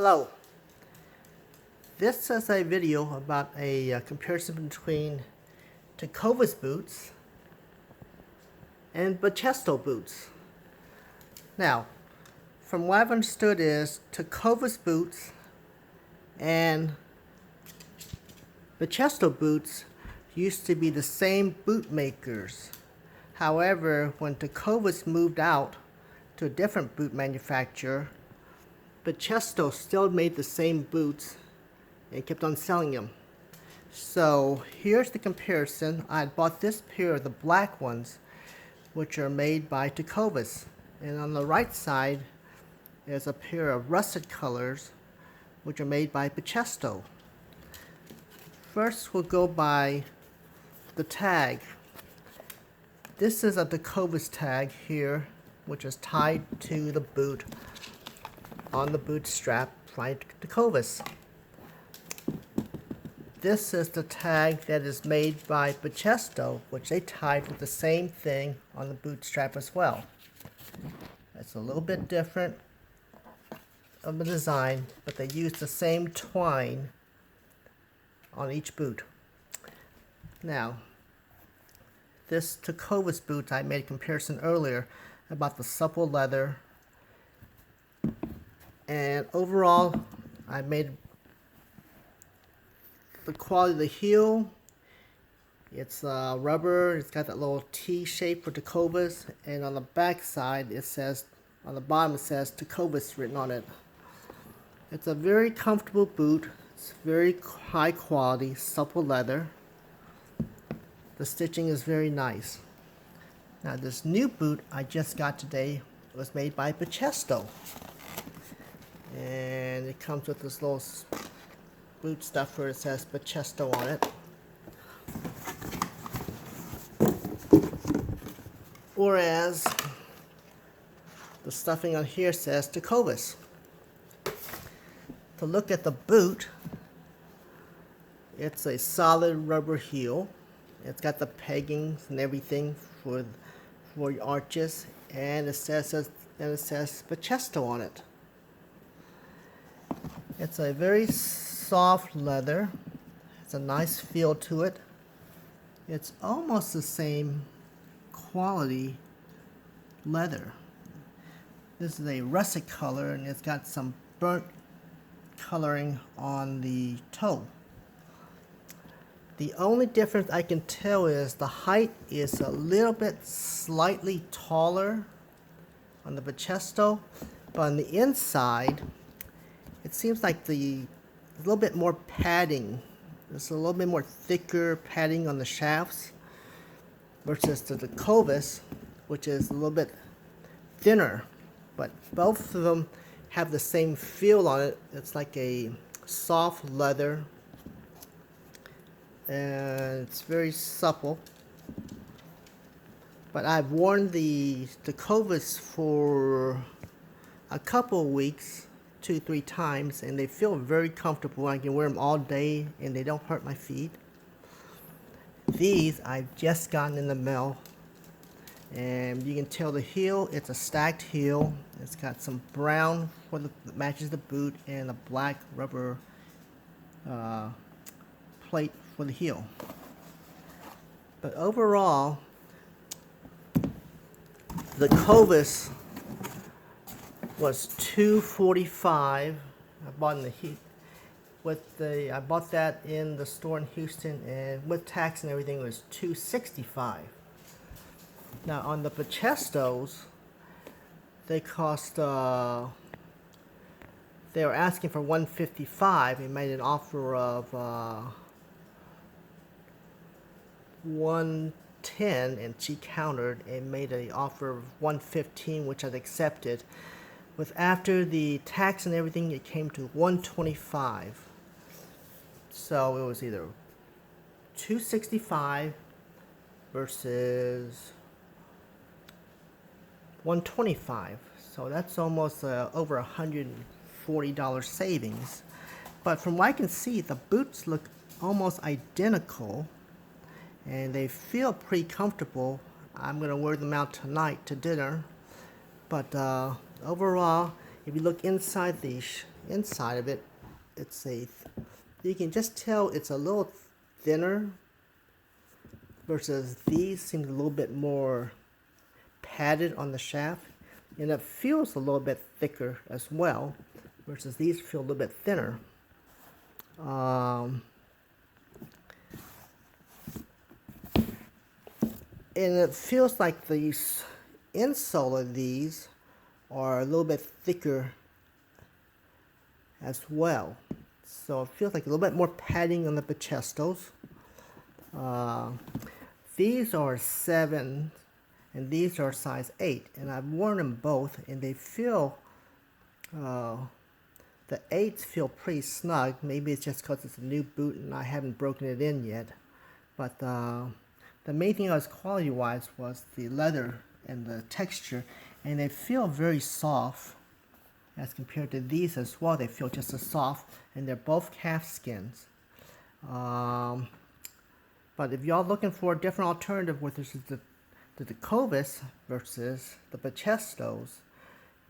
Hello. This is a video about a comparison between Tecovas boots and Bachesto boots. Now, from what I've understood is Tecovas boots and Bachesto boots used to be the same boot makers. However, when Tecovas moved out to a different boot manufacturer, Bachesto still made the same boots and kept on selling them. So here's the comparison. I bought this pair of the black ones, which are made by Tecovas. And on the right side is a pair of russet colors, which are made by Bachesto. First we'll go by the tag. This is a Tecovas tag here, which is tied to the boot on the boot strap by Tecovas. This is the tag that is made by Bachesto, which they tied with the same thing on the boot strap as well. It's a little bit different of the design, but they use the same twine on each boot. Now, this Tecovas boot, I made a comparison earlier about the supple leather. And overall, I made the quality of the heel. It's rubber. It's got that little T shape for Tecovas, and on the back side it says, on the bottom it says Tecovas written on it. It's a very comfortable boot. It's very high quality, supple leather. The stitching is very nice. Now this new boot I just got today was made by Bachesto. And it comes with this little boot stuffer. It says Bachesto on it. Whereas the stuffing on here says Tecovas. To look at the boot, it's a solid rubber heel. It's got the peggings and everything for your arches, and it says Bachesto on it. It's a very soft leather. It's a nice feel to it. It's almost the same quality leather. This is a russet color, and it's got some burnt coloring on the toe. The only difference I can tell is the height is a little bit slightly taller on the Bachesto, but on the inside it seems like a little bit more padding. There's a little bit more thicker padding on the shafts versus the Tecovas, which is a little bit thinner. But both of them have the same feel on it. It's like a soft leather, and it's very supple. But I've worn the Tecovas for a couple of weeks, 2-3 times, and they feel very comfortable. I can wear them all day and they don't hurt my feet. These I've just gotten in the mail, and you can tell the heel, it's a stacked heel. It's got some brown that matches the boot, and a black rubber plate for the heel. But overall, the Tecovas was $245. I bought in the heat I bought that in the store in Houston, and with tax and everything it was $265. Now on the Bachestos, they cost they were asking for $155. They made an offer of $110, and she countered and made an offer of $115, which I accepted. With after the tax and everything, it came to $125. So it was either $265 versus $125. So that's almost over $140 savings. But from what I can see, the boots look almost identical, and they feel pretty comfortable. I'm going to wear them out tonight to dinner. But overall, if you look inside the inside of it, you can just tell it's a little thinner versus these seem a little bit more padded on the shaft, and it feels a little bit thicker as well versus these feel a little bit thinner. And it feels like the insole of these are a little bit thicker as well. So it feels like a little bit more padding on the Bachestos. These are 7 and these are size 8, and I've worn them both and they feel, the 8s feel pretty snug. Maybe it's just because it's a new boot and I haven't broken it in yet. But the main thing was quality-wise was the leather and the texture, and they feel very soft as compared to these as well. They feel just as soft, and they're both calf skins. But if y'all looking for a different alternative, which is the Tecovas versus the Bachestos,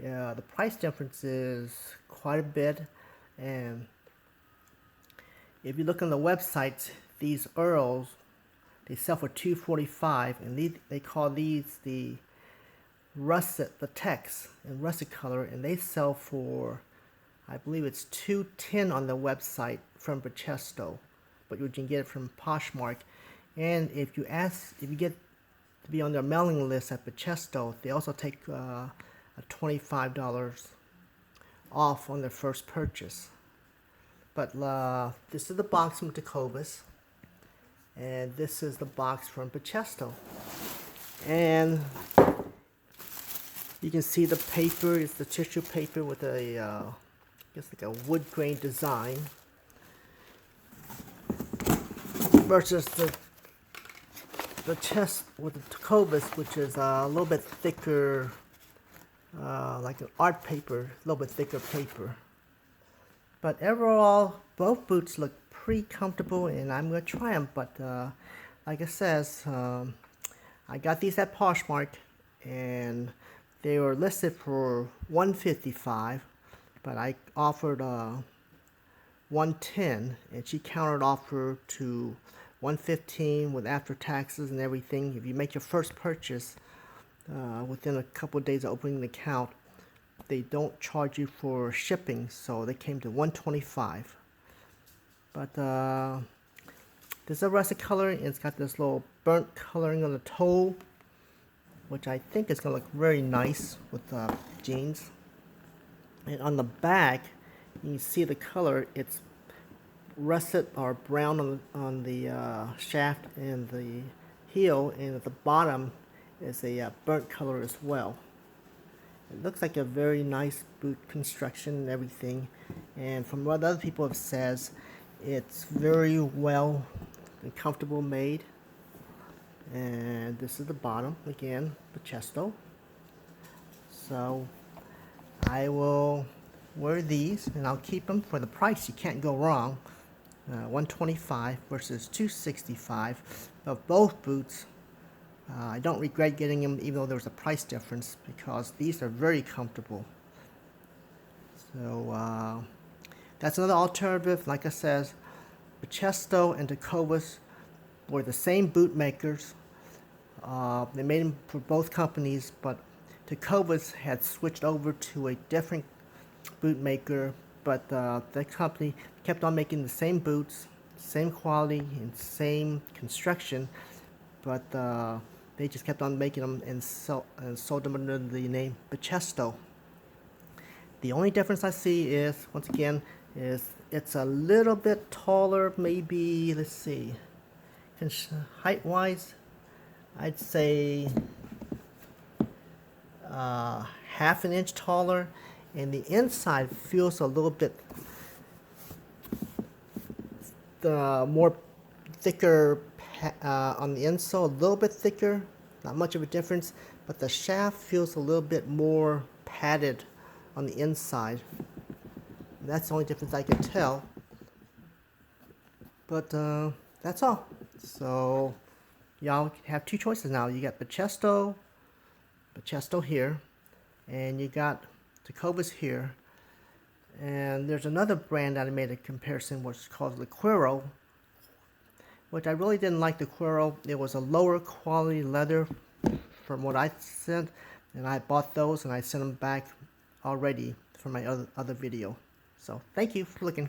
yeah, the price difference is quite a bit. And if you look on the website, these Earls, they sell for $245, and they call these the russet, the Tex in russet color, and they sell for, I believe it's $210 on the website from Bachesto, but you can get it from Poshmark. And if you get to be on their mailing list at Bachesto, they also take a $25 off on their first purchase. But this is the box from Tecovas, and this is the box from Bachesto. And you can see the paper is the tissue paper with a, I guess like a wood grain design, versus the chest with the Tecovas, which is a little bit thicker, like an art paper, a little bit thicker paper. But overall, both boots look pretty comfortable, and I'm going to try them. But like I says, I got these at Poshmark, and they were listed for $155, but I offered $110, and she countered offer to $115 with after taxes and everything. If you make your first purchase within a couple of days of opening the account, they don't charge you for shipping, so they came to $125. But this is a russet color, and it's got this little burnt coloring on the toe, which I think is going to look very nice with jeans. And on the back, you can see the color. It's russet or brown on the shaft and the heel, and at the bottom is a burnt color as well. It looks like a very nice boot construction and everything, and from what other people have said, it's very well and comfortable made. And this is the bottom again, Bachesto. So I will wear these, and I'll keep them for the price. You can't go wrong. $125 versus $265 of both boots. I don't regret getting them, even though there was a price difference, because these are very comfortable. So that's another alternative. Like I said, Bachesto and Tecovas were the same boot makers. They made them for both companies, but Tecovas had switched over to a different boot maker, but the company kept on making the same boots, same quality and same construction, but they just kept on making them and sold them under the name Bachesto. The only difference I see is, once again, is it's a little bit taller, maybe, let's see, height-wise, I'd say half an inch taller, and the inside feels a little bit more thicker on the insole, a little bit thicker, not much of a difference, but the shaft feels a little bit more padded on the inside. And that's the only difference I can tell. But that's all. So y'all have two choices now. You got Bachesto here, and you got Tecovas here. And And there's another brand that I made a comparison, which is called the Quero, which I really didn't like the Quero. It was a lower quality leather from what I sent, and I bought those and I sent them back already for my other video. So thank you for looking.